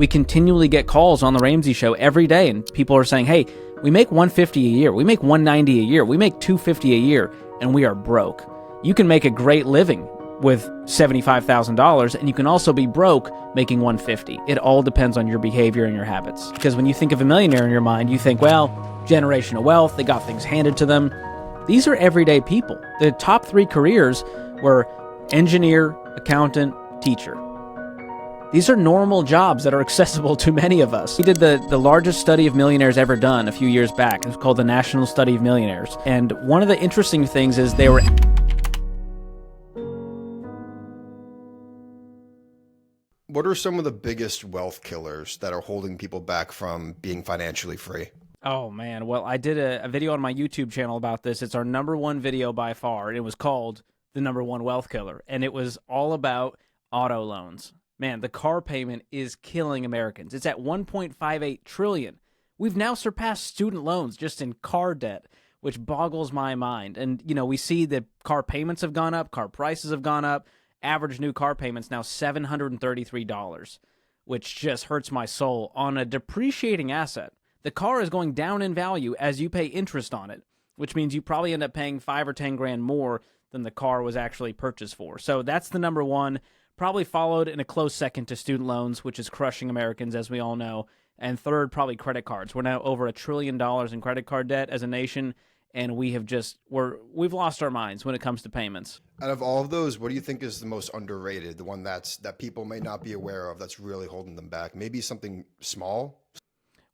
We continually get calls on the Ramsey Show every day, and people are saying, hey, we make $150 a year, we make $190 a year, we make $250 a year, and we are broke. You can make a great living with $75,000, and you can also be broke making $150. It all depends on your behavior and your habits. Because when you think of a millionaire in your mind, you think, well, generational wealth, they got things handed to them. These are everyday people. The top 3 careers were engineer, accountant, teacher. These are normal jobs that are accessible to many of us. We did the largest study of millionaires ever done a few years back. It was called the National Study of Millionaires. And one of the interesting things is they were... What are some of the biggest wealth killers that are holding people back from being financially free? Oh, man. Well, I did a video on my YouTube channel about this. It's our #1 video by far, and it was called The #1 Wealth Killer, and it was all about auto loans. Man, the car payment is killing Americans. It's at $1.58 trillion. We've now surpassed student loans just in car debt, which boggles my mind. And, you know, we see that car payments have gone up, car prices have gone up. Average new car payments now $733, which just hurts my soul on a depreciating asset. The car is going down in value as you pay interest on it, which means you probably end up paying $5 or $10 grand more than the car was actually purchased for. So that's the #1, probably followed in a close second to student loans, which is crushing Americans, as we all know. And third, probably credit cards. We're now over $1 trillion in credit card debt as a nation, and we've lost our minds when it comes to payments. Out of all of those, what do you think is the most underrated, the one that people may not be aware of that's really holding them back? Maybe something small?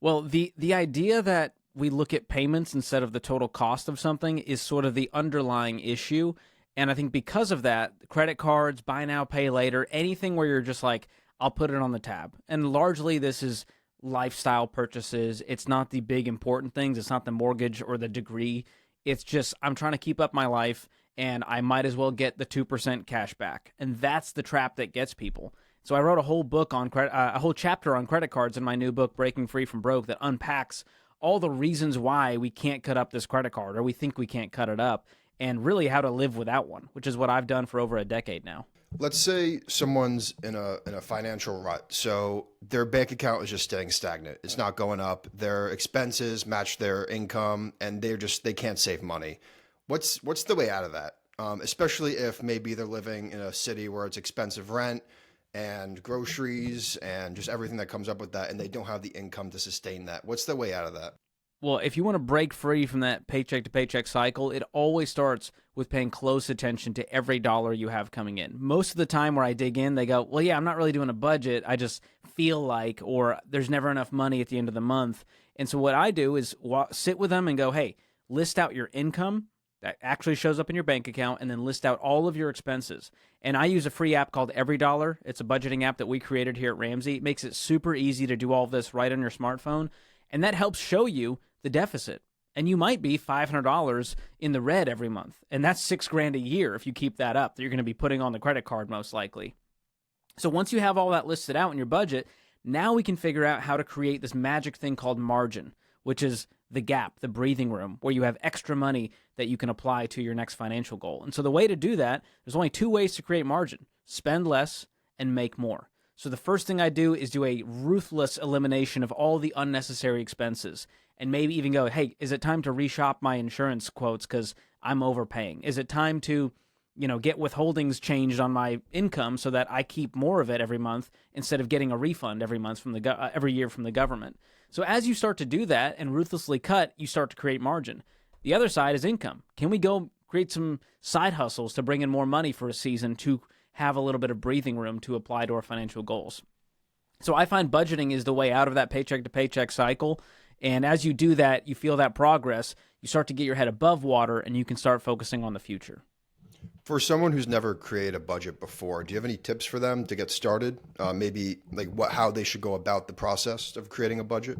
Well, the idea that we look at payments instead of the total cost of something is sort of the underlying issue. And I think because of that, credit cards, buy now, pay later, anything where you're just like, I'll put it on the tab. And largely this is lifestyle purchases. It's not the big important things. It's not the mortgage or the degree. It's just, I'm trying to keep up my life and I might as well get the 2% cash back. And that's the trap that gets people. So I wrote a whole book on a whole chapter on credit cards in my new book, Breaking Free from Broke, that unpacks all the reasons why we can't cut up this credit card, or we think we can't cut it up, and really how to live without one, which is what I've done for over a decade now. Let's say someone's in a financial rut. So their bank account is just staying stagnant. It's not going up. Their expenses match their income and they can't save money. What's the way out of that? Especially if maybe they're living in a city where it's expensive rent and groceries and just everything that comes up with that, and they don't have the income to sustain that. What's the way out of that? Well, if you want to break free from that paycheck to paycheck cycle, it always starts with paying close attention to every dollar you have coming in. Most of the time where I dig in, they go, well, yeah, I'm not really doing a budget. I just feel like, or there's never enough money at the end of the month. And so what I do is sit with them and go, hey, list out your income that actually shows up in your bank account, and then list out all of your expenses. And I use a free app called Every Dollar. It's a budgeting app that we created here at Ramsey. It makes it super easy to do all of this right on your smartphone. And that helps show you the deficit. And you might be $500 in the red every month. And that's $6 grand a year if you keep that up, that you're going to be putting on the credit card most likely. So once you have all that listed out in your budget, now we can figure out how to create this magic thing called margin, which is the gap, the breathing room, where you have extra money that you can apply to your next financial goal. And so the way to do that, there's only 2 ways to create margin: spend less and make more. So the first thing I do is do a ruthless elimination of all the unnecessary expenses, and maybe even go, hey, is it time to reshop my insurance quotes because I'm overpaying? Is it time to, get withholdings changed on my income so that I keep more of it every month instead of getting a refund every month from every year from the government? So as you start to do that and ruthlessly cut, you start to create margin. The other side is income. Can we go create some side hustles to bring in more money for a season to have a little bit of breathing room to apply to our financial goals? So I find budgeting is the way out of that paycheck to paycheck cycle. And as you do that, you feel that progress, you start to get your head above water and you can start focusing on the future. For someone who's never created a budget before, do you have any tips for them to get started? Maybe like how they should go about the process of creating a budget?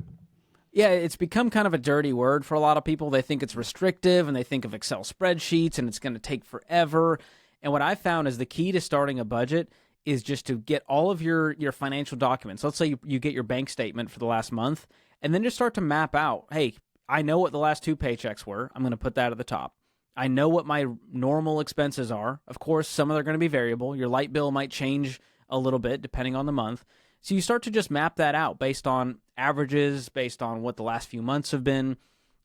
Yeah, it's become kind of a dirty word for a lot of people. They think it's restrictive and they think of Excel spreadsheets and it's going to take forever. And what I found is the key to starting a budget is just to get all of your financial documents. Let's say you get your bank statement for the last month, and then just start to map out, hey, I know what the last 2 paychecks were. I'm going to put that at the top. I know what my normal expenses are. Of course, some of them are going to be variable. Your light bill might change a little bit depending on the month. So you start to just map that out based on averages, based on what the last few months have been.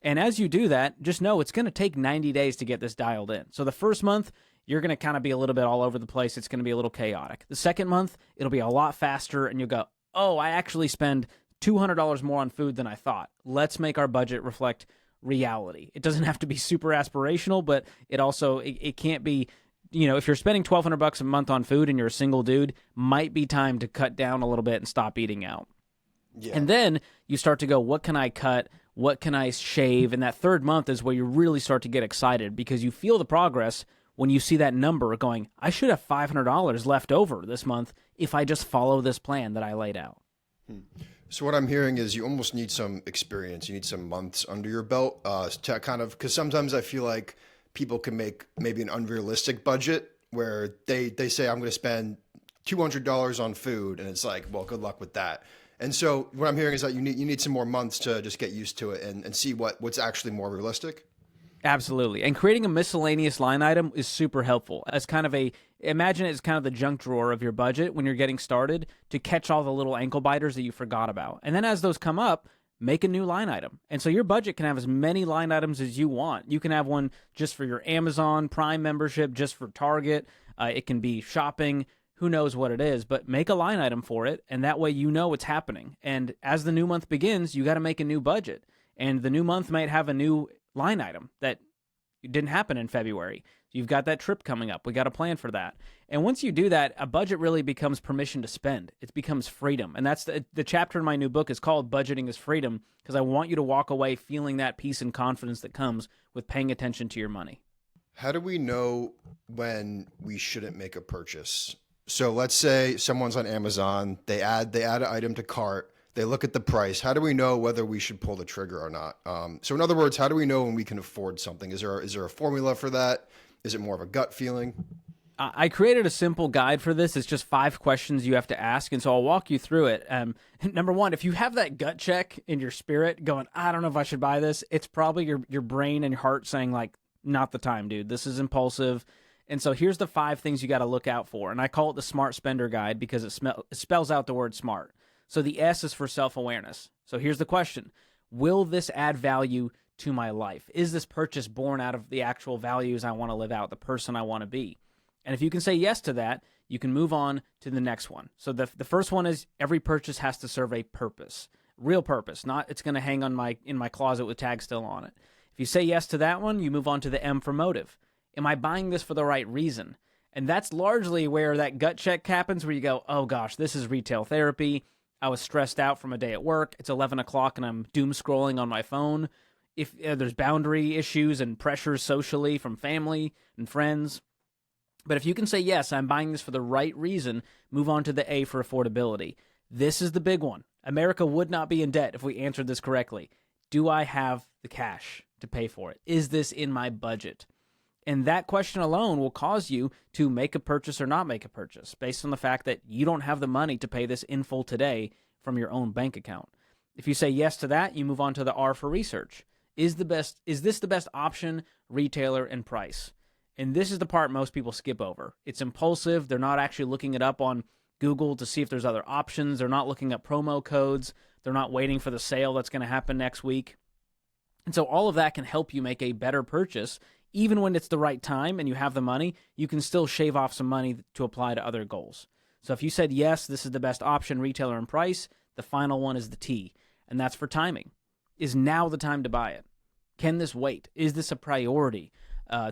And as you do that, just know it's going to take 90 days to get this dialed in. So the first month, you're going to kind of be a little bit all over the place. It's going to be a little chaotic. The second month, it'll be a lot faster, and you'll go, oh, I actually spend $200 more on food than I thought. Let's make our budget reflect reality. It doesn't have to be super aspirational, but it can't be, if you're spending $1,200 a month on food and you're a single dude, might be time to cut down a little bit and stop eating out. Yeah. And then you start to go, what can I cut? What can I shave? And that third month is where you really start to get excited because you feel the progress when you see that number going, I should have $500 left over this month if I just follow this plan that I laid out. So what I'm hearing is you almost need some experience. You need some months under your belt to kind of, because sometimes I feel like people can make maybe an unrealistic budget where they say, I'm going to spend $200 on food. And it's like, well, good luck with that. And so what I'm hearing is that you need some more months to just get used to it and see what's actually more realistic. Absolutely. And creating a miscellaneous line item is super helpful. As kind of imagine it as kind of the junk drawer of your budget when you're getting started to catch all the little ankle biters that you forgot about. And then as those come up, make a new line item. And so your budget can have as many line items as you want. You can have one just for your Amazon Prime membership, just for Target. It can be shopping. Who knows what it is, but make a line item for it. And that way you know what's happening. And as the new month begins, you got to make a new budget. And the new month might have a new line item that didn't happen in February. You've got that trip coming up. We got a plan for that. And once you do that, a budget really becomes permission to spend. It becomes freedom. And that's the chapter in my new book is called Budgeting is Freedom, because I want you to walk away feeling that peace and confidence that comes with paying attention to your money. How do we know when we shouldn't make a purchase? So let's say someone's on Amazon, they add an item to cart, they look at the price. How do we know whether we should pull the trigger or not? So in other words, how do we know when we can afford something? Is there a formula for that? Is it more of a gut feeling? I created a simple guide for this. It's just 5 questions you have to ask, and so I'll walk you through it. Number 1, if you have that gut check in your spirit going, I don't know if I should buy this, it's probably your brain and your heart saying, like, not the time, dude. This is impulsive. And so here's the 5 things you got to look out for. And I call it the Smart Spender Guide because it spells out the word smart. So the S is for self-awareness. So here's the question. Will this add value to my life? Is this purchase born out of the actual values I want to live out, the person I want to be? And if you can say yes to that, you can move on to the next one. So the first one is every purchase has to serve a purpose, real purpose, not it's going to hang on in my closet with tags still on it. If you say yes to that one, you move on to the M for motive. Am I buying this for the right reason? And that's largely where that gut check happens, where you go, oh gosh, this is retail therapy. I was stressed out from a day at work. It's 11 o'clock and I'm doom scrolling on my phone. If there's boundary issues and pressures socially from family and friends. But if you can say, yes, I'm buying this for the right reason, move on to the A for affordability. This is the big one. America would not be in debt if we answered this correctly. Do I have the cash to pay for it? Is this in my budget? And that question alone will cause you to make a purchase or not make a purchase based on the fact that you don't have the money to pay this in full today from your own bank account. If you say yes to that, you move on to the R for research. Is this the best option, retailer, and price? And this is the part most people skip over. It's impulsive. They're not actually looking it up on Google to see if there's other options. They're not looking up promo codes. They're not waiting for the sale that's going to happen next week. And so all of that can help you make a better purchase. Even when it's the right time and you have the money, you can still shave off some money to apply to other goals. So if you said, yes, this is the best option, retailer, and price, the final one is the T, and that's for timing. Is now the time to buy it? Can this wait? Is this a priority?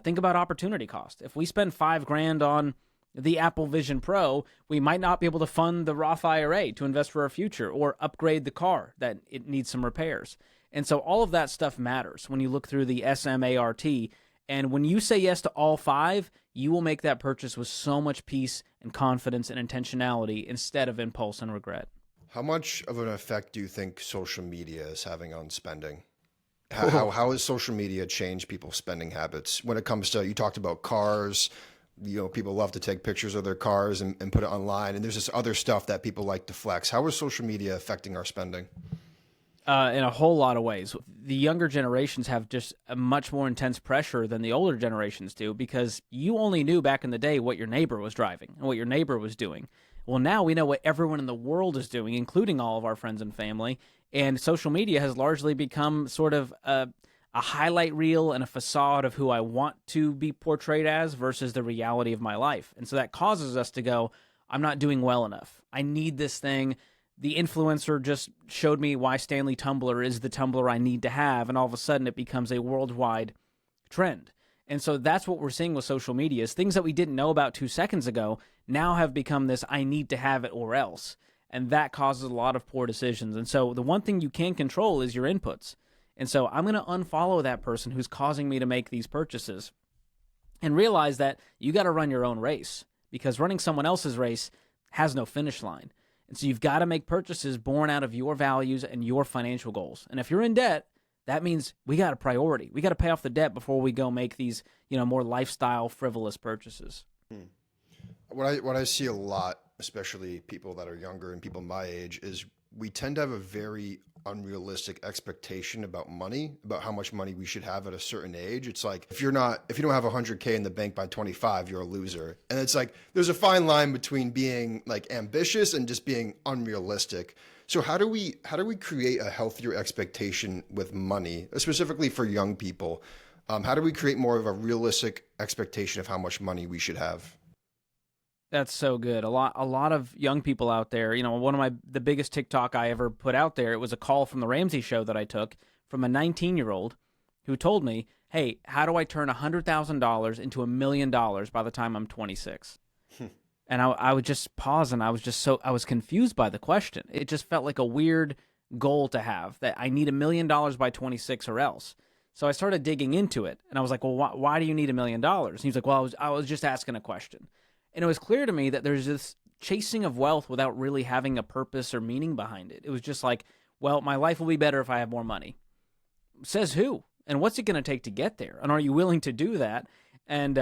Think about opportunity cost. If we spend $5,000 on the Apple Vision Pro, we might not be able to fund the Roth IRA to invest for our future or upgrade the car that it needs some repairs. And so all of that stuff matters when you look through the SMART. And when you say yes to all 5, you will make that purchase with so much peace and confidence and intentionality instead of impulse and regret. How much of an effect do you think social media is having on spending? How has social media changed people's spending habits when it comes to, you talked about cars, people love to take pictures of their cars and put it online. And there's this other stuff that people like to flex. How is social media affecting our spending? In a whole lot of ways. The younger generations have just a much more intense pressure than the older generations do because you only knew back in the day what your neighbor was driving and what your neighbor was doing. Well, now we know what everyone in the world is doing, including all of our friends and family. And social media has largely become sort of a highlight reel and a facade of who I want to be portrayed as versus the reality of my life. And so that causes us to go, I'm not doing well enough. I need this thing. The influencer just showed me why Stanley Tumbler is the tumbler I need to have. And all of a sudden it becomes a worldwide trend. And so that's what we're seeing with social media is things that we didn't know about 2 seconds ago now have become this I need to have it or else. And that causes a lot of poor decisions. And so the one thing you can control is your inputs. And so I'm going to unfollow that person who's causing me to make these purchases and realize that you got to run your own race because running someone else's race has no finish line. And so you've got to make purchases born out of your values and your financial goals. And if you're in debt, that means we got a priority. We got to pay off the debt before we go make these, more lifestyle, frivolous purchases. What I see a lot, especially people that are younger and people my age, is we tend to have a very unrealistic expectation about money, about how much money we should have at a certain age. It's like if you don't have 100K in the bank by 25, you're a loser. And it's like there's a fine line between being like ambitious and just being unrealistic. So how do we create a healthier expectation with money, specifically for young people? How do we create more of a realistic expectation of how much money we should have? That's so good. A lot of young people out there, the biggest TikTok I ever put out there, it was a call from the Ramsey show that I took from a 19-year-old who told me, hey, how do I turn $100,000 into $1 million by the time I'm 26? And I would just pause and I was confused by the question. It just felt like a weird goal to have that I need $1 million by 26 or else. So I started digging into it and I was like, well, why do you need $1 million? And he's like, well, I was just asking a question. And it was clear to me that there's this chasing of wealth without really having a purpose or meaning behind it. It was just like, well, my life will be better if I have more money. Says who? And what's it going to take to get there? And are you willing to do that? And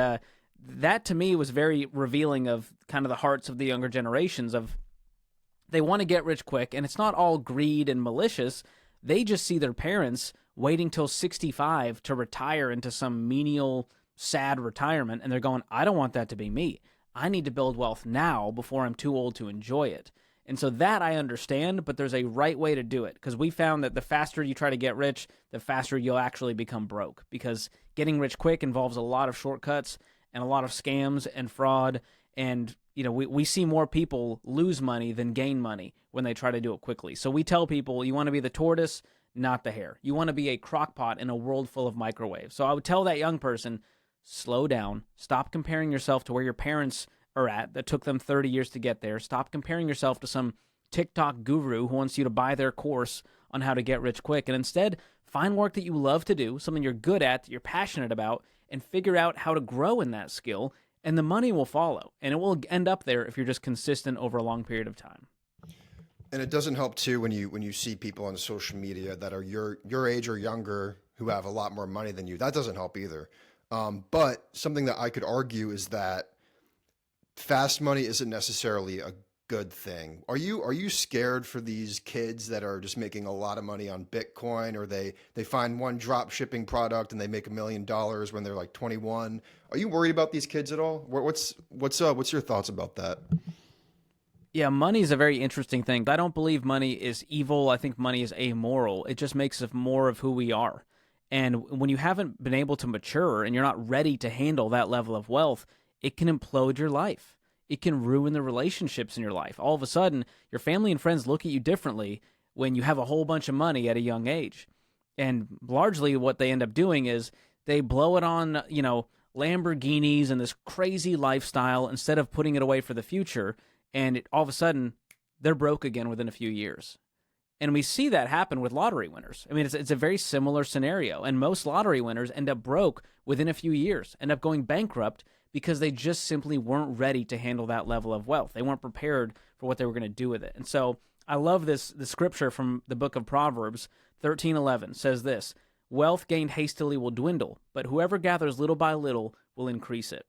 that to me was very revealing of kind of the hearts of the younger generations of they want to get rich quick. And it's not all greed and malicious. They just see their parents waiting till 65 to retire into some menial, sad retirement. And they're going, I don't want that to be me. I need to build wealth now before I'm too old to enjoy it. And so that I understand, but there's a right way to do it because we found that the faster you try to get rich, the faster you'll actually become broke because getting rich quick involves a lot of shortcuts and a lot of scams and fraud. And, we see more people lose money than gain money when they try to do it quickly. So we tell people you want to be the tortoise, not the hare. You want to be a crock pot in a world full of microwaves. So I would tell that young person, slow down. Stop comparing yourself to where your parents are at that took them 30 years to get there. Stop comparing yourself to some TikTok guru who wants you to buy their course on how to get rich quick. And instead, find work that you love to do, something you're good at, that you're passionate about, and figure out how to grow in that skill. And the money will follow. And it will end up there if you're just consistent over a long period of time. And it doesn't help too when you see people on social media that are your age or younger who have a lot more money than you. That doesn't help either. But something that I could argue is that fast money isn't necessarily a good thing. Are you scared for these kids that are just making a lot of money on Bitcoin, or they find one drop shipping product and they make $1 million when they're like 21? Are you worried about these kids at all? What's your thoughts about that? Yeah, money is a very interesting thing. I don't believe money is evil. I think money is amoral. It just makes us more of who we are. And when you haven't been able to mature and you're not ready to handle that level of wealth, it can implode your life. It can ruin the relationships in your life. All of a sudden, your family and friends look at you differently when you have a whole bunch of money at a young age. And largely what they end up doing is they blow it on, Lamborghinis and this crazy lifestyle instead of putting it away for the future. And all of a sudden, they're broke again within a few years. And we see that happen with lottery winners. I mean, it's a very similar scenario. And most lottery winners end up broke within a few years, end up going bankrupt because they just simply weren't ready to handle that level of wealth. They weren't prepared for what they were going to do with it. And so I love the scripture from the book of Proverbs, 13:11 says this, wealth gained hastily will dwindle, but whoever gathers little by little will increase it.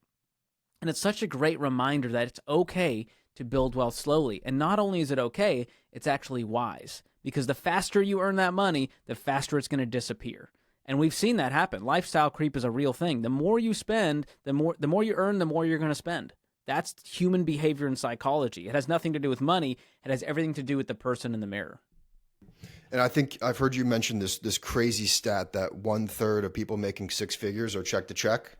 And it's such a great reminder that it's okay to build wealth slowly. And not only is it okay, it's actually wise. Because the faster you earn that money, the faster it's going to disappear. And we've seen that happen. Lifestyle creep is a real thing. The more you spend, the more you earn, the more you're going to spend. That's human behavior and psychology. It has nothing to do with money. It has everything to do with the person in the mirror. And I think I've heard you mention this crazy stat that 1/3 of people making six figures are check to check.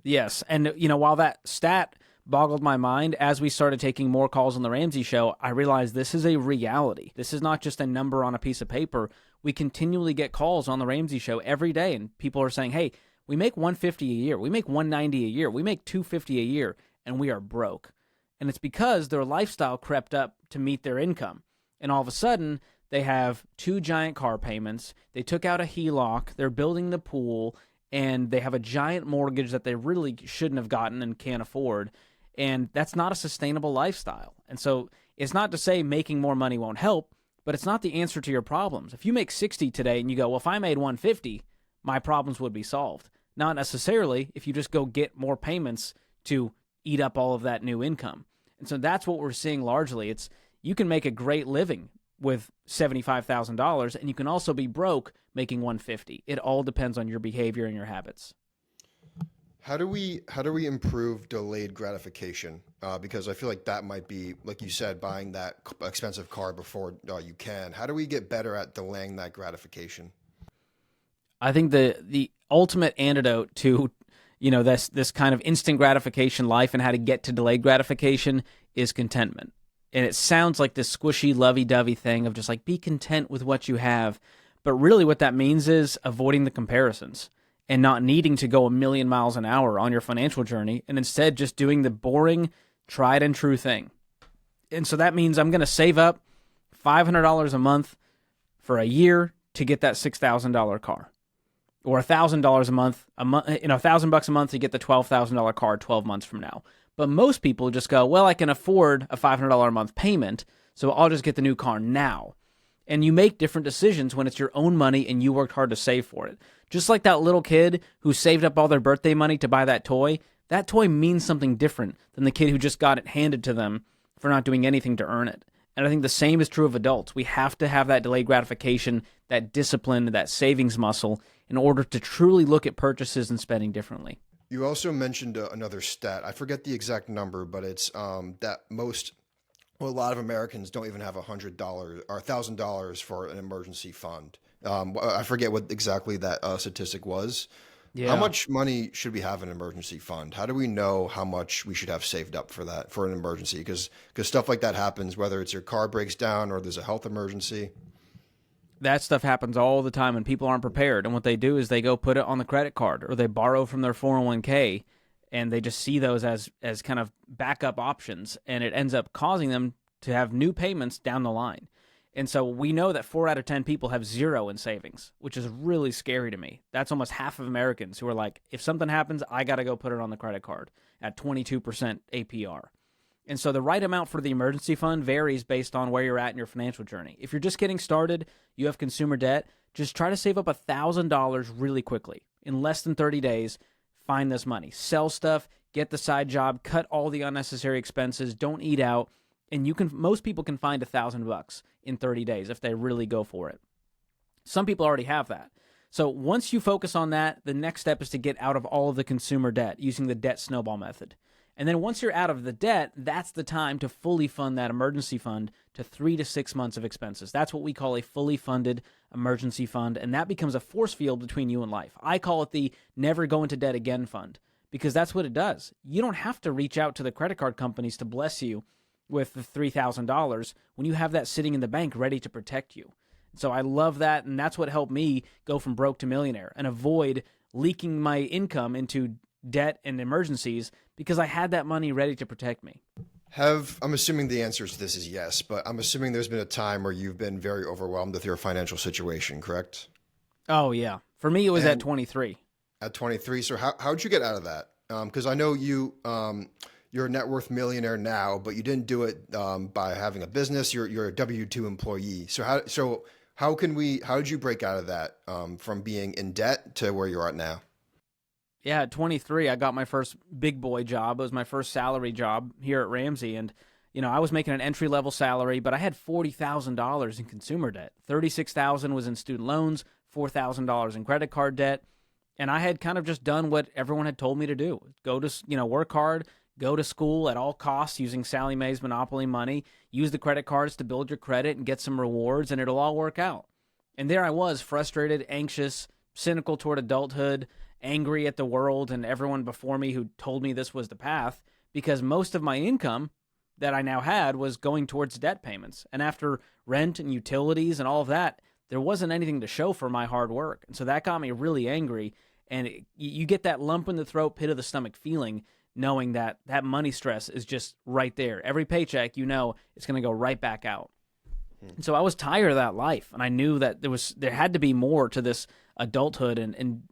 Yes. And, while that stat boggled my mind, as we started taking more calls on the Ramsey Show, I realized this is a reality. This is not just a number on a piece of paper. We continually get calls on the Ramsey Show every day, and people are saying, hey, we make $150 a year, we make $190 a year, we make $250 a year, and we are broke. And it's because their lifestyle crept up to meet their income. And all of a sudden, they have 2 giant car payments, they took out a HELOC, they're building the pool, and they have a giant mortgage that they really shouldn't have gotten and can't afford. And that's not a sustainable lifestyle. And so it's not to say making more money won't help, but it's not the answer to your problems. If you make 60 today and you go, well, if I made 150, my problems would be solved. Not necessarily if you just go get more payments to eat up all of that new income. And so that's what we're seeing largely. It's you can make a great living with $75,000, and you can also be broke making $150. It all depends on your behavior and your habits. How do we improve delayed gratification? Because I feel like that might be, like you said, buying that expensive car before you can. How do we get better at delaying that gratification? I think the ultimate antidote to this kind of instant gratification life and how to get to delayed gratification is contentment. And it sounds like this squishy, lovey-dovey thing of just like be content with what you have. But really what that means is avoiding the comparisons and not needing to go a million miles an hour on your financial journey, and instead just doing the boring, tried and true thing. And so that means I'm going to save up $500 a month for a year to get that $6,000 car, or $1,000 a month, $1,000 a month to get the $12,000 car 12 months from now. But most people just go, well, I can afford a $500 a month payment, so I'll just get the new car now. And you make different decisions when it's your own money and you worked hard to save for it. Just like that little kid who saved up all their birthday money to buy that toy means something different than the kid who just got it handed to them for not doing anything to earn it. And I think the same is true of adults. We have to have that delayed gratification, that discipline, that savings muscle in order to truly look at purchases and spending differently. You also mentioned another stat. I forget the exact number, but it's that a lot of Americans don't even have $100 or $1,000 for an emergency fund. I forget what exactly that statistic was. Yeah. How much money should we have in an emergency fund? How do we know how much we should have saved up for that, for an emergency? Because stuff like that happens, whether it's your car breaks down or there's a health emergency. That stuff happens all the time and people aren't prepared. And what they do is they go put it on the credit card or they borrow from their 401k and they just see those as kind of backup options. And it ends up causing them to have new payments down the line. And so we know that 4 out of 10 people have zero in savings, which is really scary to me. That's almost half of Americans who are like, if something happens, I got to go put it on the credit card at 22% APR. And so the right amount for the emergency fund varies based on where you're at in your financial journey. If you're just getting started, you have consumer debt, just try to save up $1,000 really quickly. In less than 30 days, find this money. Sell stuff, get the side job, cut all the unnecessary expenses, don't eat out. And most people can find $1,000 in 30 days if they really go for it. Some people already have that. So once you focus on that, the next step is to get out of all of the consumer debt using the debt snowball method. And then once you're out of the debt, that's the time to fully fund that emergency fund to 3 to 6 months of expenses. That's what we call a fully funded emergency fund, and that becomes a force field between you and life. I call it the never go into debt again fund, because that's what it does. You don't have to reach out to the credit card companies to bless you with the $3,000 when you have that sitting in the bank ready to protect you. So I love that, and that's what helped me go from broke to millionaire and avoid leaking my income into debt and emergencies because I had that money ready to protect me. I'm assuming the answer to this is yes, but I'm assuming there's been a time where you've been very overwhelmed with your financial situation, correct? Oh, yeah. For me, it was at 23. At 23. So how'd you get out of that? Because I know you're a net worth millionaire now, but you didn't do it by having a business. You're a W-2 employee. So how did you break out of that from being in debt to where you're at now? Yeah, at 23, I got my first big boy job. It was my first salary job here at Ramsey. And, I was making an entry-level salary, but I had $40,000 in consumer debt. $36,000 was in student loans, $4,000 in credit card debt. And I had kind of just done what everyone had told me to do. Go to, work hard, go to school at all costs using Sally Mae's Monopoly money, use the credit cards to build your credit and get some rewards, and it'll all work out. And there I was, frustrated, anxious, cynical toward adulthood, angry at the world and everyone before me who told me this was the path, because most of my income that I now had was going towards debt payments. And after rent and utilities and all of that, there wasn't anything to show for my hard work. And so that got me really angry. And you get that lump in the throat, pit of the stomach feeling, knowing that that money stress is just right there. Every paycheck, you know, it's going to go right back out. And so I was tired of that life, and I knew that there had to be more to this adulthood and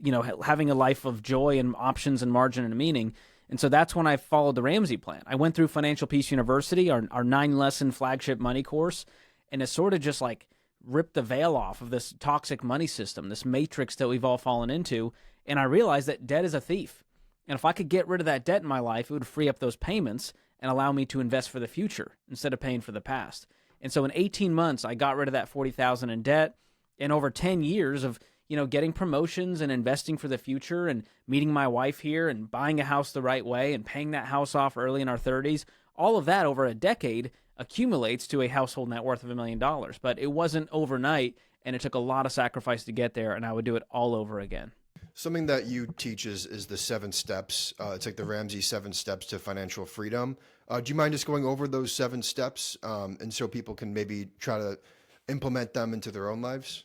you know, having a life of joy and options and margin and meaning. And so that's when I followed the Ramsey plan. I went through Financial Peace University, our 9-lesson flagship money course, and it sort of just like ripped the veil off of this toxic money system, this matrix that we've all fallen into. And I realized that debt is a thief. And if I could get rid of that debt in my life, it would free up those payments and allow me to invest for the future instead of paying for the past. And so in 18 months, I got rid of that $40,000 in debt. And over 10 years of, you know, getting promotions and investing for the future and meeting my wife here and buying a house the right way and paying that house off early in our 30s, all of that over a decade accumulates to a household net worth of $1 million. But it wasn't overnight, and it took a lot of sacrifice to get there, and I would do it all over again. Something that you teach is the 7 steps. It's like the Ramsey 7 steps to financial freedom. Do you mind just going over those 7 steps and so people can maybe try to implement them into their own lives?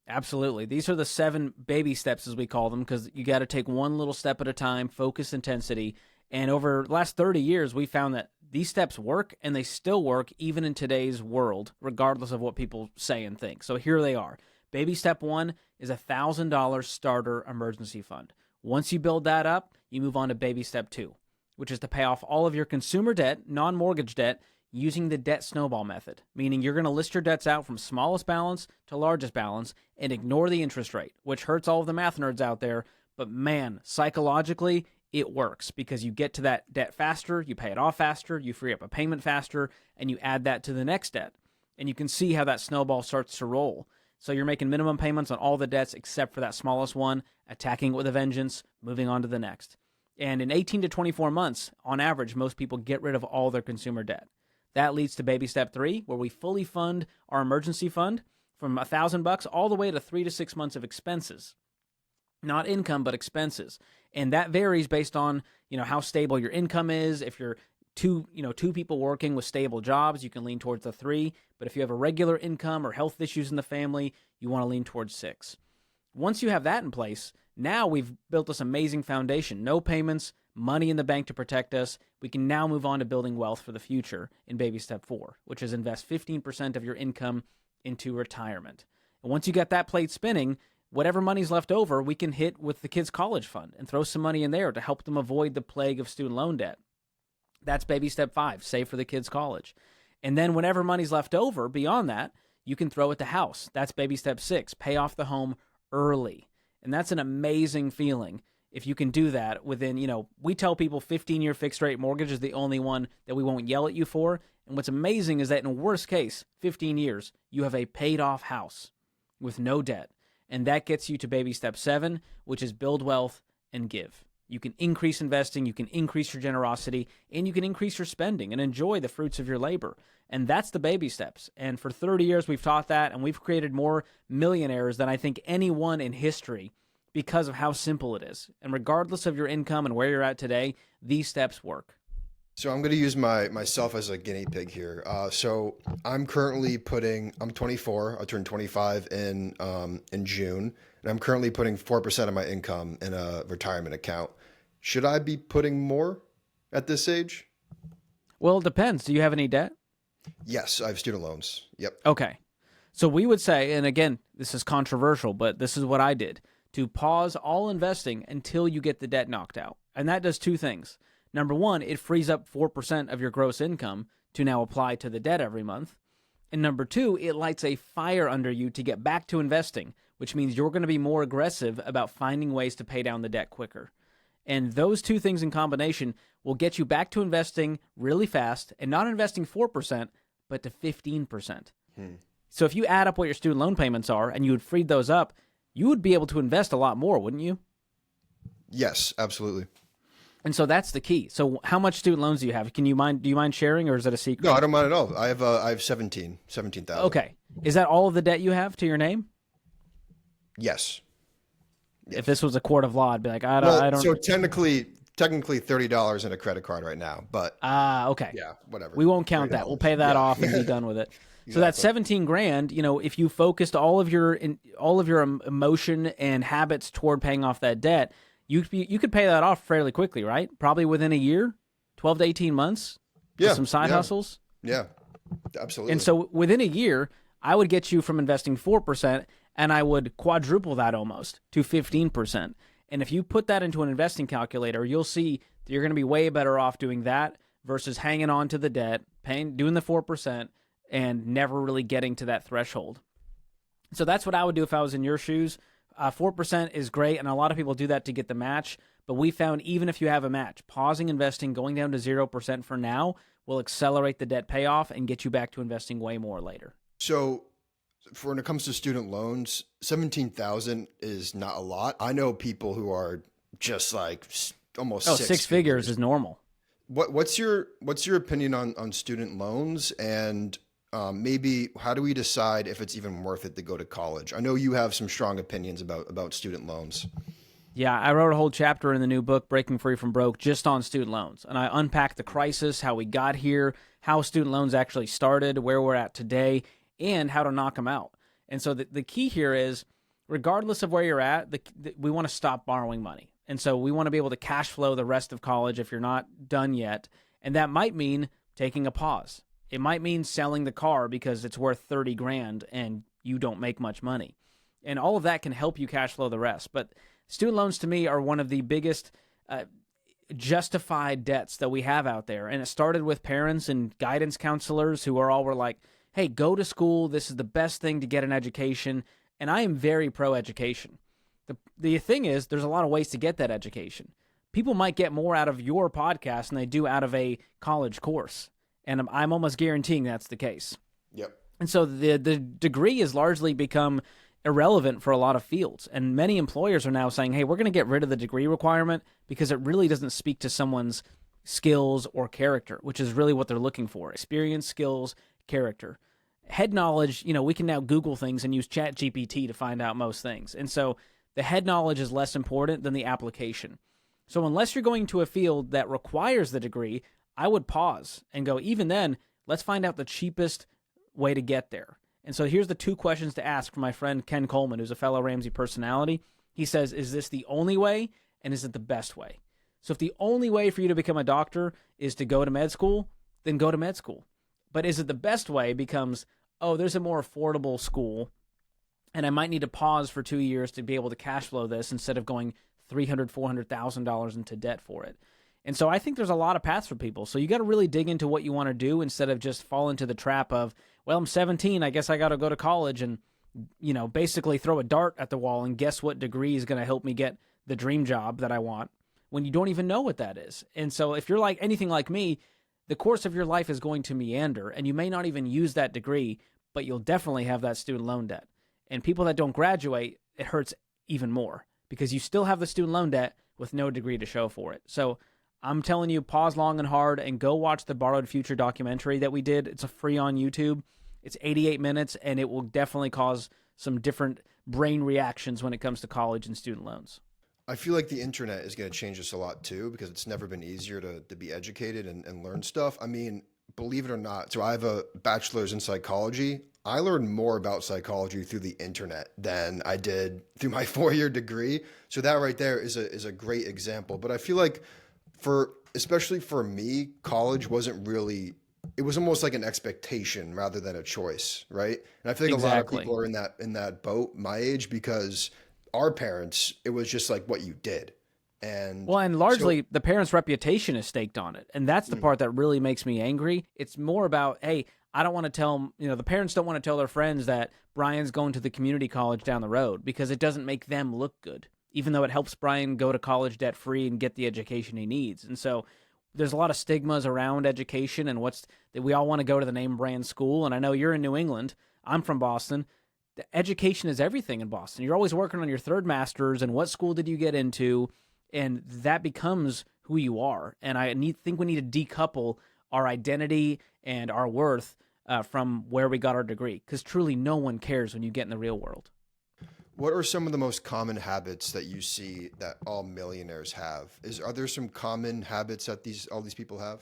Absolutely. These are the 7 baby steps, as we call them, because you got to take one little step at a time, focus, intensity. And over the last 30 years, we found that these steps work, and they still work even in today's world, regardless of what people say and think. So here they are. Baby step 1 is a $1,000 starter emergency fund. Once you build that up, you move on to baby step 2, which is to pay off all of your consumer debt, non-mortgage debt, using the debt snowball method, meaning you're going to list your debts out from smallest balance to largest balance and ignore the interest rate, which hurts all of the math nerds out there. But man, psychologically, it works because you get to that debt faster, you pay it off faster, you free up a payment faster, and you add that to the next debt. And you can see how that snowball starts to roll. So you're making minimum payments on all the debts except for that smallest one, attacking it with a vengeance, moving on to the next. And in 18 to 24 months, on average, most people get rid of all their consumer debt. That leads to baby step 3, where we fully fund our emergency fund from $1,000 all the way to 3 to 6 months of expenses. Not income, but expenses. And that varies based on, you know, how stable your income is. If you're two people working with stable jobs, you can lean towards the 3. But if you have a regular income or health issues in the family, you want to lean towards 6. Once you have that in place, now we've built this amazing foundation. No payments, money in the bank to protect us. We can now move on to building wealth for the future in baby step 4, which is invest 15% of your income into retirement. And once you get that plate spinning, whatever money's left over, we can hit with the kids' college fund and throw some money in there to help them avoid the plague of student loan debt. That's baby step 5, save for the kids' college. And then whenever money's left over beyond that, you can throw at the house. That's baby step 6, pay off the home early. And that's an amazing feeling if you can do that within, we tell people 15-year fixed rate mortgage is the only one that we won't yell at you for. And what's amazing is that in worst case, 15 years, you have a paid off house with no debt. And that gets you to baby step 7, which is build wealth and give. You can increase investing, you can increase your generosity, and you can increase your spending and enjoy the fruits of your labor. And that's the baby steps. And for 30 years, we've taught that, and we've created more millionaires than I think anyone in history because of how simple it is. And regardless of your income and where you're at today, these steps work. So I'm going to use myself as a guinea pig here. So I'm currently I'm 24. I'll turn 25 in June, and I'm currently putting 4% of my income in a retirement account. Should I be putting more at this age? Well, it depends. Do you have any debt? Yes, I have student loans. Yep. Okay. So we would say, and again, this is controversial, but this is what I did, to pause all investing until you get the debt knocked out. And that does 2 things. Number 1, it frees up 4% of your gross income to now apply to the debt every month. And number 2, it lights a fire under you to get back to investing, which means you're going to be more aggressive about finding ways to pay down the debt quicker. And those 2 things in combination will get you back to investing really fast and not investing 4%, but to 15%. So if you add up what your student loan payments are and you had freed those up, you would be able to invest a lot more, wouldn't you? Yes, absolutely. And so that's the key. So how much student loans do you have? Do you mind sharing, or is it a secret? No, I don't mind at all. I have 17,000. Okay. Is that all of the debt you have to your name? Yes. If this was a court of law, I'd be like, I don't. So technically $30 in a credit card right now, but okay. yeah, whatever. We won't count that. We'll pay that off and be done with it. So that's 17 grand. You know, if you focused all of your emotion and habits toward paying off that debt, you could pay that off fairly quickly, right? Probably within a year, 12 to 18 months. With some side hustles. Yeah, absolutely. And so within a year, I would get you from investing 4%, and I would quadruple that almost to 15%. And if you put that into an investing calculator, you'll see that you're going to be way better off doing that versus hanging on to the debt, doing the 4%, and never really getting to that threshold. So that's what I would do if I was in your shoes. 4% is great, and a lot of people do that to get the match. But we found even if you have a match, pausing investing, going down to 0% for now will accelerate the debt payoff and get you back to investing way more later. So when it comes to student loans, 17,000 is not a lot. I know people who are just like almost six figures is normal. What's your opinion on student loans, and maybe how do we decide if it's even worth it to go to college? I know you have some strong opinions about student loans. Yeah, I wrote a whole chapter in the new book, Breaking Free from Broke, just on student loans. And I unpacked the crisis, how we got here, how student loans actually started, where we're at today, and how to knock them out. And so the key here is, regardless of where you're at, we want to stop borrowing money. And so we want to be able to cash flow the rest of college if you're not done yet. And that might mean taking a pause. It might mean selling the car because it's worth 30 grand and you don't make much money. And all of that can help you cash flow the rest. But student loans to me are one of the biggest justified debts that we have out there. And it started with parents and guidance counselors who were like, hey, go to school. This is the best thing to get an education. And I am very pro-education. The thing is, there's a lot of ways to get that education. People might get more out of your podcast than they do out of a college course. And I'm almost guaranteeing that's the case. Yep. And so the degree has largely become irrelevant for a lot of fields. And many employers are now saying, hey, we're going to get rid of the degree requirement because it really doesn't speak to someone's skills or character, which is really what they're looking for. Experience, skills, character. Head knowledge, we can now Google things and use ChatGPT to find out most things. And so the head knowledge is less important than the application. So unless you're going to a field that requires the degree, I would pause and go, even then, let's find out the cheapest way to get there. And so here's the two questions to ask from my friend Ken Coleman, who's a fellow Ramsey personality. He says, is this the only way, and is it the best way? So if the only way for you to become a doctor is to go to med school, then go to med school. But is it the best way becomes, oh, there's a more affordable school, and I might need to pause for 2 years to be able to cash flow this instead of going $300,000, $400,000 into debt for it. And so I think there's a lot of paths for people. So you got to really dig into what you want to do instead of just fall into the trap of, well, I'm 17, I guess I got to go to college and, basically throw a dart at the wall and guess what degree is going to help me get the dream job that I want when you don't even know what that is. And so if you're like anything like me, the course of your life is going to meander and you may not even use that degree, but you'll definitely have that student loan debt. And people that don't graduate, it hurts even more because you still have the student loan debt with no degree to show for it. So I'm telling you, pause long and hard and go watch the Borrowed Future documentary that we did. It's free on YouTube. It's 88 minutes, and it will definitely cause some different brain reactions when it comes to college and student loans. I feel like the internet is going to change this a lot too, because it's never been easier to be educated and learn stuff. I mean, believe it or not, so I have a bachelor's in psychology. I learned more about psychology through the internet than I did through my 4-year degree. So that right there is a great example. But I feel like especially for me, college wasn't really, it was almost like an expectation rather than a choice, right? And I feel like a lot of people are in that boat my age because our parents, it was just like what you did. And largely the parents' reputation is staked on it. And that's the part that really makes me angry. It's more about, hey, I don't want to tell, the parents don't want to tell their friends that Brian's going to the community college down the road because it doesn't make them look good, even though it helps Brian go to college debt-free and get the education he needs. And so there's a lot of stigmas around education and that we all want to go to the name brand school. And I know you're in New England. I'm from Boston. The education is everything in Boston. You're always working on your third master's and what school did you get into? And that becomes who you are. And think we need to decouple our identity and our worth from where we got our degree, because truly no one cares when you get in the real world. What are some of the most common habits that you see that all millionaires have? Are there some common habits that all these people have?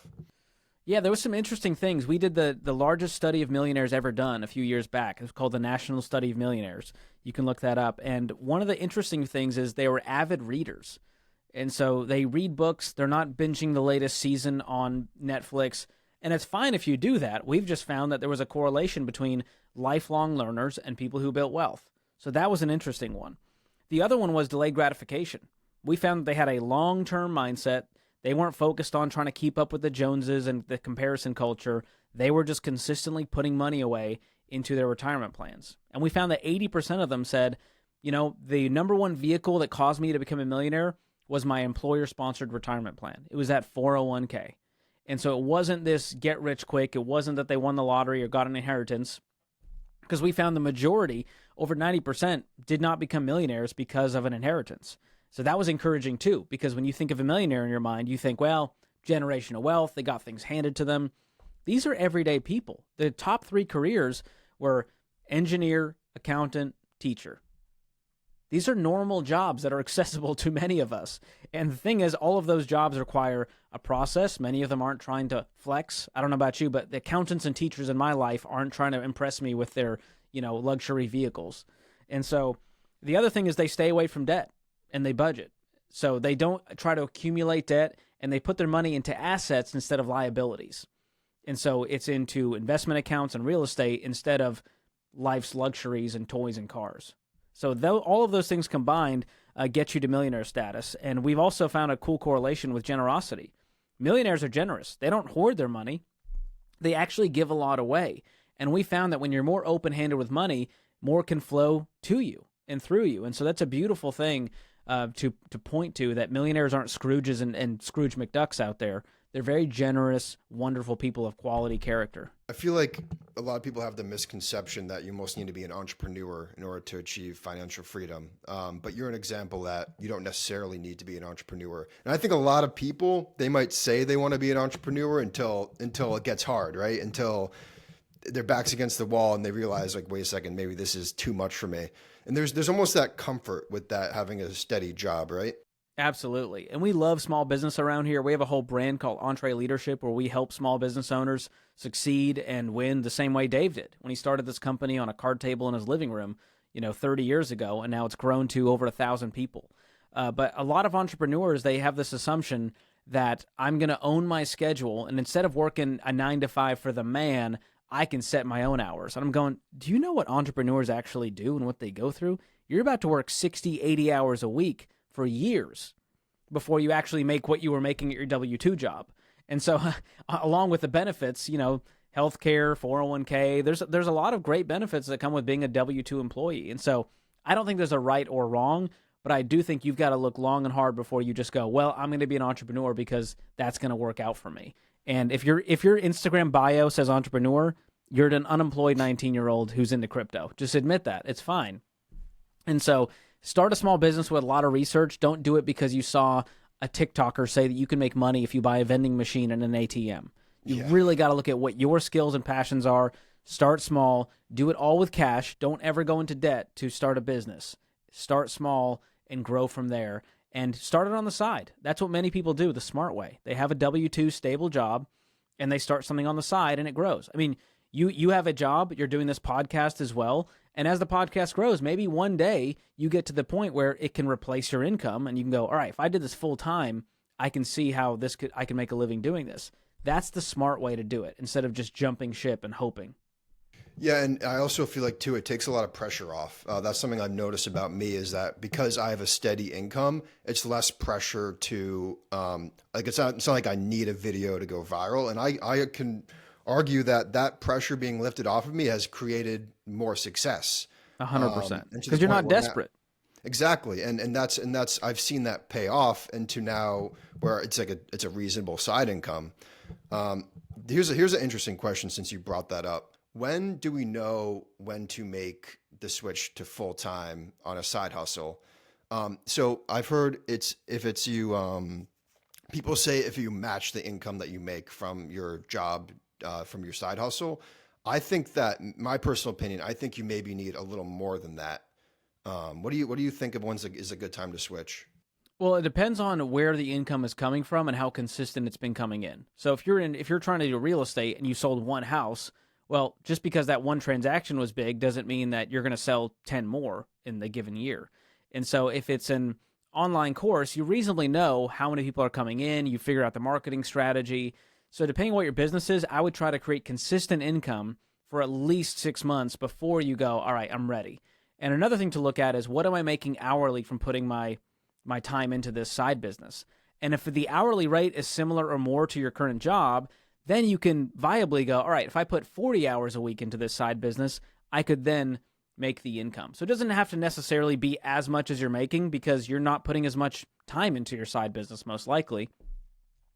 Yeah, there was some interesting things. We did the largest study of millionaires ever done a few years back. It was called the National Study of Millionaires. You can look that up. And one of the interesting things is they were avid readers. And so they read books. They're not binging the latest season on Netflix. And it's fine if you do that. We've just found that there was a correlation between lifelong learners and people who built wealth. So that was an interesting one. The other one was delayed gratification. We found that they had a long-term mindset. They weren't focused on trying to keep up with the Joneses and the comparison culture. They were just consistently putting money away into their retirement plans. And we found that 80% of them said, the number one vehicle that caused me to become a millionaire was my employer-sponsored retirement plan. It was that 401k. And so it wasn't this get rich quick. It wasn't that they won the lottery or got an inheritance, because we found the majority, over 90%, did not become millionaires because of an inheritance. So that was encouraging too, because when you think of a millionaire in your mind, you think, well, generational wealth, they got things handed to them. These are everyday people. The top 3 careers were engineer, accountant, teacher. These are normal jobs that are accessible to many of us. And the thing is, all of those jobs require a process. Many of them aren't trying to flex. I don't know about you, but the accountants and teachers in my life aren't trying to impress me with their, luxury vehicles. And so the other thing is they stay away from debt and they budget. So they don't try to accumulate debt, and they put their money into assets instead of liabilities. And so it's into investment accounts and real estate instead of life's luxuries and toys and cars. So all of those things combined get you to millionaire status. And we've also found a cool correlation with generosity. Millionaires are generous. They don't hoard their money. They actually give a lot away. And we found that when you're more open-handed with money, more can flow to you and through you. And so that's a beautiful thing to point to, that millionaires aren't Scrooges and Scrooge McDucks out there. They're very generous, wonderful people of quality character. I feel like a lot of people have the misconception that you most need to be an entrepreneur in order to achieve financial freedom. But you're an example that you don't necessarily need to be an entrepreneur. And I think a lot of people, they might say they want to be an entrepreneur until it gets hard, right? Until their back's against the wall and they realize, like, wait a second, maybe this is too much for me. And there's almost that comfort with that, having a steady job, right? Absolutely. And we love small business around here. We have a whole brand called Entree Leadership, where we help small business owners succeed and win the same way Dave did when he started this company on a card table in his living room, 30 years ago, and now it's grown to over 1,000 people. But a lot of entrepreneurs, they have this assumption that I'm going to own my schedule, and instead of working a 9-to-5 for the man, I can set my own hours. And I'm going, do you know what entrepreneurs actually do and what they go through? You're about to work 60, 80 hours a week for years before you actually make what you were making at your W-2 job. And so along with the benefits, healthcare, 401k, there's a lot of great benefits that come with being a W-2 employee. And so I don't think there's a right or wrong, but I do think you've got to look long and hard before you just go, well, I'm going to be an entrepreneur because that's going to work out for me. And if your Instagram bio says entrepreneur, you're an unemployed 19-year-old who's into crypto. Just admit that. It's fine. And so start a small business with a lot of research. Don't do it because you saw a TikToker say that you can make money if you buy a vending machine and an ATM. You really got to look at what your skills and passions are. Start small. Do it all with cash. Don't ever go into debt to start a business. Start small and grow from there. And start it on the side. That's what many people do the smart way. They have a W-2 stable job, and they start something on the side, and it grows. I mean, you have a job. You're doing this podcast as well. And as the podcast grows, maybe one day you get to the point where it can replace your income, and you can go, all right, if I did this full time, I can see how I can make a living doing this. That's the smart way to do it, instead of just jumping ship and hoping. Yeah, and I also feel like, too, it takes a lot of pressure off. That's something I've noticed about me, is that because I have a steady income, it's less pressure to, it's not like I need a video to go viral. And I can argue that pressure being lifted off of me has created more success. 100%. Because you're not desperate. Exactly. And that's I've seen that pay off into now where it's a reasonable side income. Here's an interesting question, since you brought that up. When do we know when to make the switch to full time on a side hustle? So I've heard if it's you People say if you match the income that you make from your job, from your side hustle, I think that my personal opinion, I think you maybe need a little more than that. What do you think of is a good time to switch? Well, it depends on where the income is coming from and how consistent it's been coming in. So if you're trying to do real estate and you sold one house, well, just because that one transaction was big doesn't mean that you're going to sell 10 more in the given year. And so if it's an online course, you reasonably know how many people are coming in, you figure out the marketing strategy. So depending on what your business is, I would try to create consistent income for at least 6 months before you go, all right, I'm ready. And another thing to look at is, what am I making hourly from putting my time into this side business? And if the hourly rate is similar or more to your current job, then you can viably go, all right, if I put 40 hours a week into this side business, I could then make the income. So it doesn't have to necessarily be as much as you're making, because you're not putting as much time into your side business most likely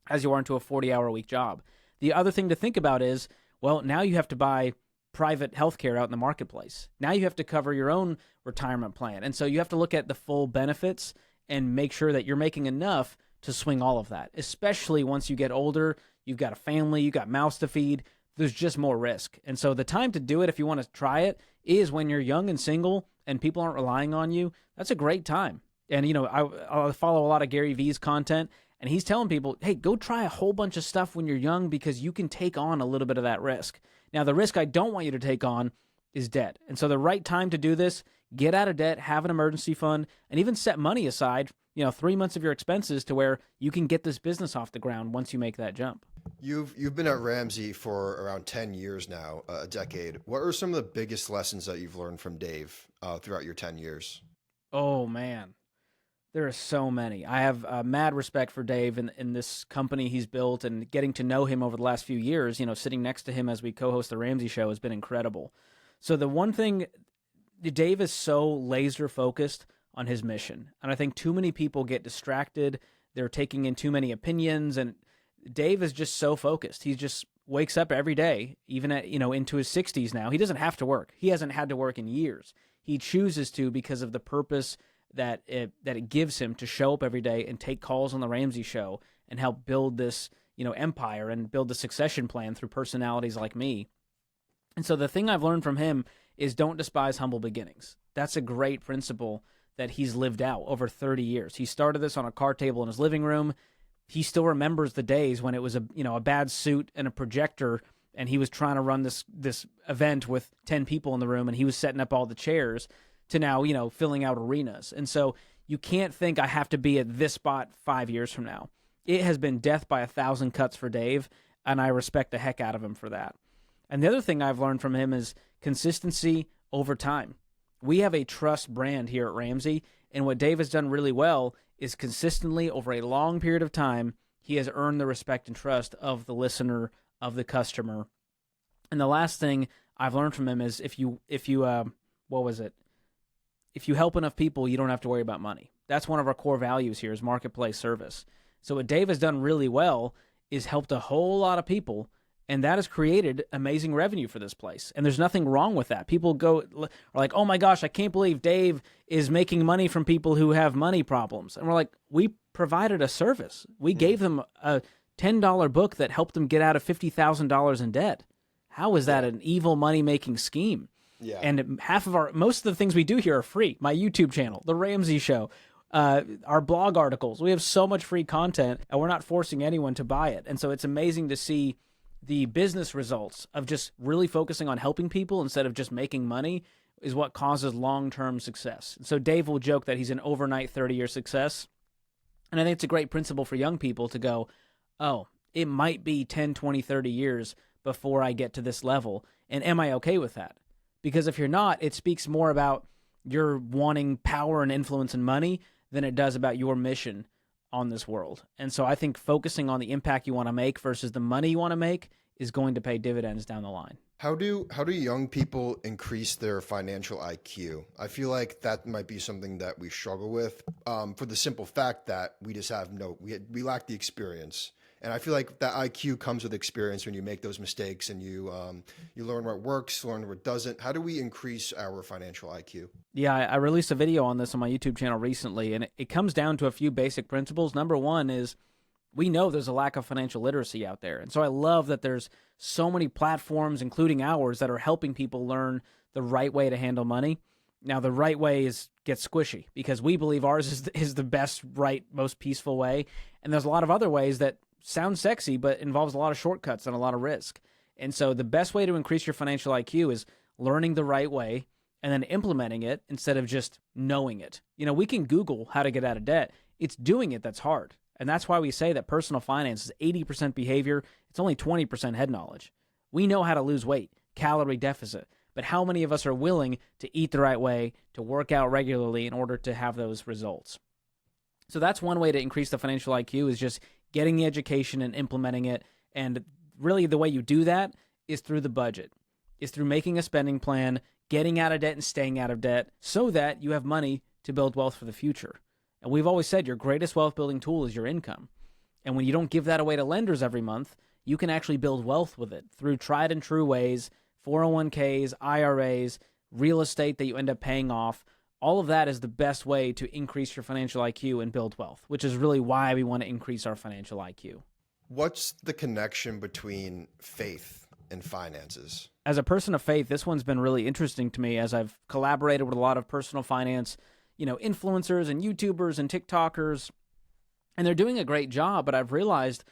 as you are into a 40-hour a week job. The other thing to think about is, well, now you have to buy private healthcare out in the marketplace. Now you have to cover your own retirement plan. And so you have to look at the full benefits and make sure that you're making enough to swing all of that, especially once you get older, you've got a family, you've got mouths to feed, there's just more risk. And so the time to do it, if you want to try it, is when you're young and single and people aren't relying on you. That's a great time. And, you know, I follow a lot of Gary Vee's content, and he's telling people, hey, go try a whole bunch of stuff when you're young, because you can take on a little bit of that risk. Now, the risk I don't want you to take on is debt. And so the right time to do this, get out of debt, have an emergency fund, and even set money aside, 3 months of your expenses, to where you can get this business off the ground once you make that jump. You've been at Ramsey for around 10 years now, a decade. What are some of the biggest lessons that you've learned from Dave throughout your 10 years? Oh, man. There are so many. I have mad respect for Dave in this company he's built, and getting to know him over the last few years, sitting next to him as we co-host the Ramsey Show has been incredible. So the one thing, Dave is so laser focused on his mission. And I think too many people get distracted. They're taking in too many opinions, and Dave is just so focused. He just wakes up every day, even at, into his 60s now. He doesn't have to work. He hasn't had to work in years. He chooses to, because of the purpose that it gives him to show up every day and take calls on the Ramsey Show and help build this, empire and build the succession plan through personalities like me. And so the thing I've learned from him is, don't despise humble beginnings. That's a great principle that he's lived out over 30 years. He started this on a card table in his living room. He still remembers the days when it was a bad suit and a projector, and he was trying to run this event with 10 people in the room, and he was setting up all the chairs, to now, filling out arenas. And so you can't think, I have to be at this spot 5 years from now. It has been death by 1,000 cuts for Dave, and I respect the heck out of him for that. And the other thing I've learned from him is consistency over time. We have a trust brand here at Ramsey, and what Dave has done really well is consistently, over a long period of time, he has earned the respect and trust of the listener, of the customer. And the last thing I've learned from him is, if you help enough people, you don't have to worry about money. That's one of our core values here, is marketplace service. So what Dave has done really well is helped a whole lot of people, and that has created amazing revenue for this place. And there's nothing wrong with that. People are like, oh my gosh, I can't believe Dave is making money from people who have money problems. And we're like, we provided a service. We gave them a $10 book that helped them get out of $50,000 in debt. How is that an evil money-making scheme? Yeah. And most of the things we do here are free. My YouTube channel, The Ramsey Show, our blog articles. We have so much free content, and we're not forcing anyone to buy it. And so it's amazing to see the business results of just really focusing on helping people instead of just making money is what causes long-term success. So Dave will joke that he's an overnight 30-year success. And I think it's a great principle for young people to go, oh, it might be 10, 20, 30 years before I get to this level. And am I okay with that? Because if you're not, it speaks more about your wanting power and influence and money than it does about your mission on this world. And so I think focusing on the impact you want to make versus the money you want to make is going to pay dividends down the line. How do young people increase their financial IQ? I feel like that might be something that we struggle with, for the simple fact that we just have we lack the experience. And I feel like that IQ comes with experience when you make those mistakes and you learn what works, learn what doesn't. How do we increase our financial IQ? Yeah, I released a video on this on my YouTube channel recently, and it comes down to a few basic principles. Number one is We know there's a lack of financial literacy out there. And so I love that there's so many platforms, including ours, that are helping people learn the right way to handle money. Now, the right way gets squishy because we believe ours is the best, right, most peaceful way. And there's a lot of other ways that sound sexy, but involves a lot of shortcuts and a lot of risk. And so the best way to increase your financial IQ is learning the right way and then implementing it instead of just knowing it. You know, we can Google how to get out of debt. It's doing it that's hard. And that's why we say that personal finance is 80% behavior. It's only 20% head knowledge. We know how to lose weight, calorie deficit, but how many of us are willing to eat the right way, to work out regularly in order to have those results? So that's one way to increase the financial IQ is just getting the education and implementing it. And really the way you do that is through the budget, is through making a spending plan, getting out of debt and staying out of debt so that you have money to build wealth for the future. And we've always said your greatest wealth building tool is your income. And when you don't give that away to lenders every month, you can actually build wealth with it through tried and true ways, 401ks, IRAs, real estate that you end up paying off. All of that is the best way to increase your financial IQ and build wealth, which is really why we want to increase our financial IQ. What's the connection between faith and finances? As a person of faith, this one's been really interesting to me as I've collaborated with a lot of personal finance, influencers and YouTubers and TikTokers, and they're doing a great job, but I've realized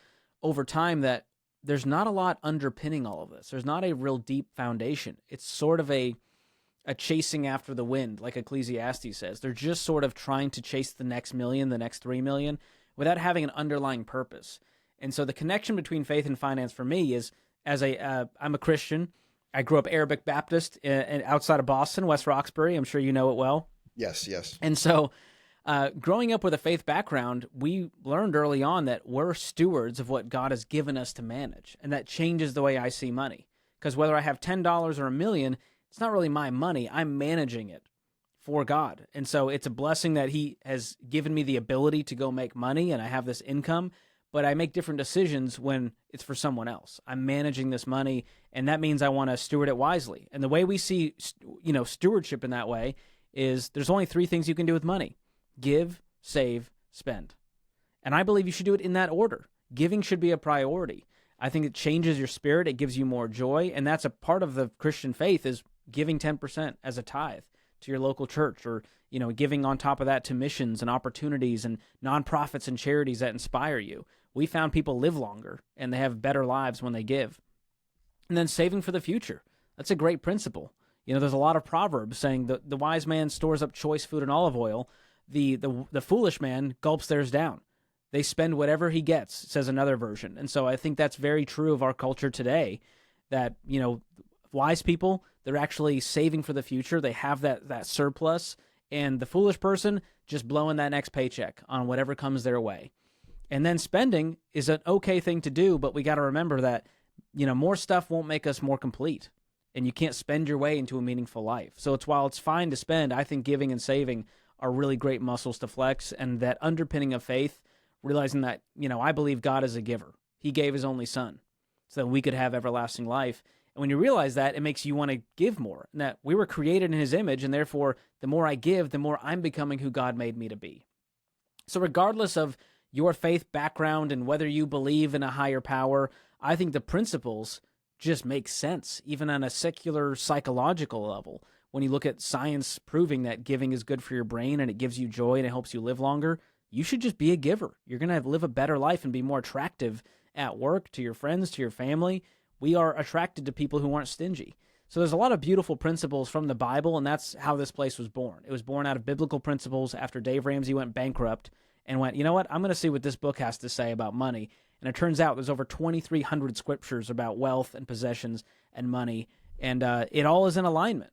over time that there's not a lot underpinning all of this. There's not a real deep foundation. It's sort of a chasing after the wind, like Ecclesiastes says. They're just sort of trying to chase the next million, the next 3 million, without having an underlying purpose. And so the connection between faith and finance for me is, I'm a Christian. I grew up Arabic Baptist outside of Boston, West Roxbury. I'm sure you know it well. Yes. And so growing up with a faith background, we learned early on that we're stewards of what God has given us to manage. And that changes the way I see money. Because whether I have $10 or $1 million, it's not really my money. I'm managing it for God. And so it's a blessing that he has given me the ability to go make money and I have this income, but I make different decisions when it's for someone else. I'm managing this money, and that means I want to steward it wisely. And the way we see, stewardship in that way is there's only 3 things you can do with money: give, save, spend. And I believe you should do it in that order. Giving should be a priority. I think it changes your spirit. It gives you more joy. And that's a part of the Christian faith is giving 10% as a tithe to your local church, or, giving on top of that to missions and opportunities and nonprofits and charities that inspire you. We found people live longer and they have better lives when they give. And then saving for the future. That's a great principle. There's a lot of proverbs saying the wise man stores up choice food and olive oil. The foolish man gulps theirs down. They spend whatever he gets, says another version. And so I think that's very true of our culture today, that, wise people, they're actually saving for the future. They have that surplus, and the foolish person just blowing that next paycheck on whatever comes their way. And then spending is an okay thing to do, but we got to remember that, more stuff won't make us more complete, and you can't spend your way into a meaningful life. So while it's fine to spend, I think giving and saving are really great muscles to flex, and that underpinning of faith, realizing that, I believe God is a giver. He gave his only son so that we could have everlasting life. And when you realize that, it makes you want to give more. And that we were created in his image, and therefore, the more I give, the more I'm becoming who God made me to be. So regardless of your faith background and whether you believe in a higher power, I think the principles just make sense, even on a secular psychological level. When you look at science proving that giving is good for your brain and it gives you joy and it helps you live longer, you should just be a giver. You're going to live a better life and be more attractive at work, to your friends, to your family. We are attracted to people who aren't stingy. So there's a lot of beautiful principles from the Bible, and that's how this place was born. It was born out of biblical principles after Dave Ramsey went bankrupt and went, you know what, I'm going to see what this book has to say about money. And it turns out there's over 2,300 scriptures about wealth and possessions and money, and it all is in alignment,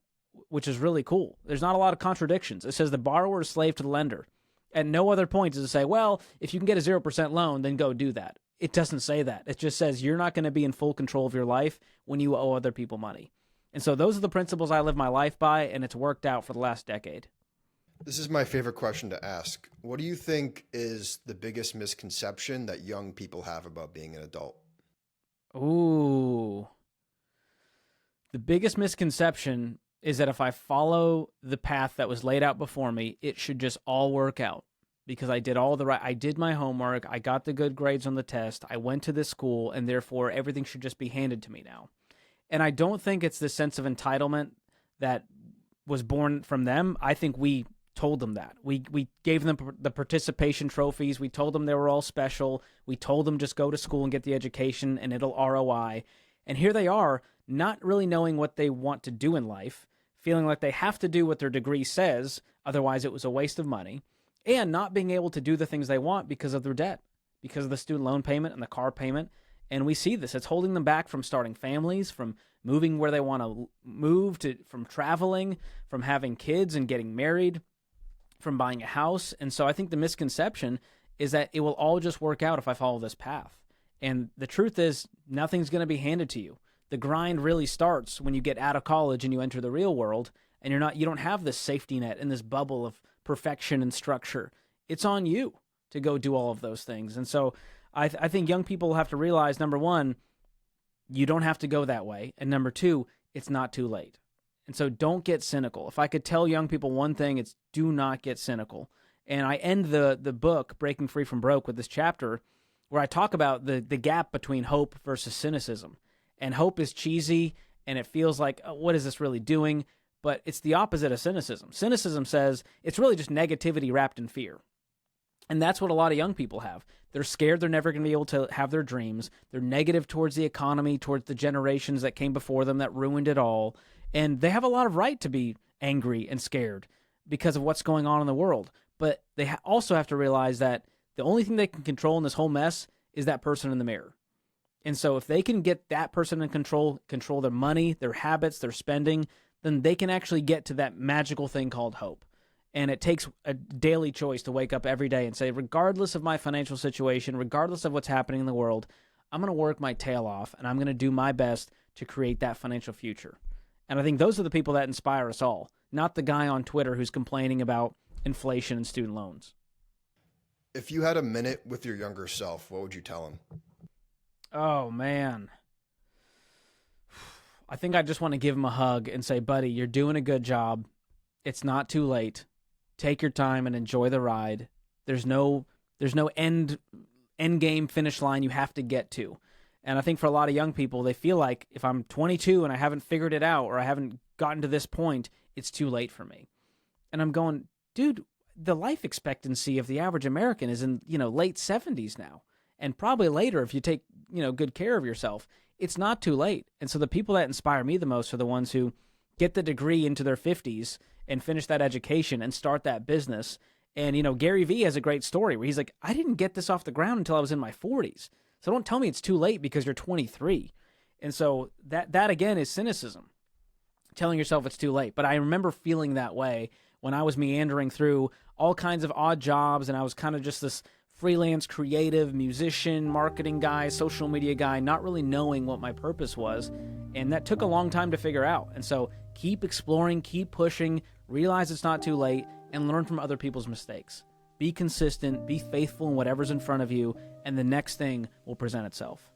which is really cool. There's not a lot of contradictions. It says the borrower is slave to the lender. At no other point does it say, well, if you can get a 0% loan, then go do that. It doesn't say that. It just says you're not going to be in full control of your life when you owe other people money. And so those are the principles I live my life by, and it's worked out for the last decade. This is my favorite question to ask. What do you think is the biggest misconception that young people have about being an adult? Ooh. The biggest misconception is that if I follow the path that was laid out before me, it should just all work out. because I did my homework, I got the good grades on the test, I went to this school, and therefore everything should just be handed to me now. And I don't think it's this sense of entitlement that was born from them. I think we told them that. We gave them the participation trophies. We told them they were all special. We told them just go to school and get the education and it'll ROI. And here they are, not really knowing what they want to do in life, feeling like they have to do what their degree says, otherwise it was a waste of money, and not being able to do the things they want because of their debt, because of the student loan payment and the car payment. And we see this. It's holding them back from starting families, from moving where they want to move, from traveling, from having kids and getting married, from buying a house. And so I think the misconception is that it will all just work out if I follow this path. And the truth is, nothing's going to be handed to you. The grind really starts when you get out of college and you enter the real world, and you don't have this safety net and this bubble of perfection and structure. It's on you to go do all of those things. And so I think young people have to realize, number one, you don't have to go that way. And number two, it's not too late. And so don't get cynical. If I could tell young people one thing, it's do not get cynical. And I end the book, Breaking Free from Broke, with this chapter where I talk about the gap between hope versus cynicism. And hope is cheesy, and it feels like, oh, what is this really doing? But it's the opposite of cynicism. Cynicism says it's really just negativity wrapped in fear. And that's what a lot of young people have. They're scared they're never going to be able to have their dreams. They're negative towards the economy, towards the generations that came before them that ruined it all. And they have a lot of right to be angry and scared because of what's going on in the world. But they also have to realize that the only thing they can control in this whole mess is that person in the mirror. And so if they can get that person in control their money, their habits, their spending, then they can actually get to that magical thing called hope. And it takes a daily choice to wake up every day and say, regardless of my financial situation, regardless of what's happening in the world, I'm going to work my tail off and I'm going to do my best to create that financial future. And I think those are the people that inspire us all, not the guy on Twitter who's complaining about inflation and student loans. If you had a minute with your younger self, what would you tell him? Oh, man. I think I just want to give him a hug and say, buddy, you're doing a good job. It's not too late. Take your time and enjoy the ride. There's no end game finish line you have to get to. And I think for a lot of young people, they feel like if I'm 22 and I haven't figured it out or I haven't gotten to this point, it's too late for me. And I'm going, dude, the life expectancy of the average American is in, late 70s now. And probably later if you take, good care of yourself. It's not too late. And so the people that inspire me the most are the ones who get the degree into their 50s and finish that education and start that business. And, Gary Vee has a great story where he's like, I didn't get this off the ground until I was in my 40s. So don't tell me it's too late because you're 23. And so that again is cynicism, telling yourself it's too late. But I remember feeling that way when I was meandering through all kinds of odd jobs and I was kind of just this freelance, creative, musician, marketing guy, social media guy, not really knowing what my purpose was. And that took a long time to figure out. And so keep exploring, keep pushing, realize it's not too late, and learn from other people's mistakes. Be consistent, be faithful in whatever's in front of you, and the next thing will present itself.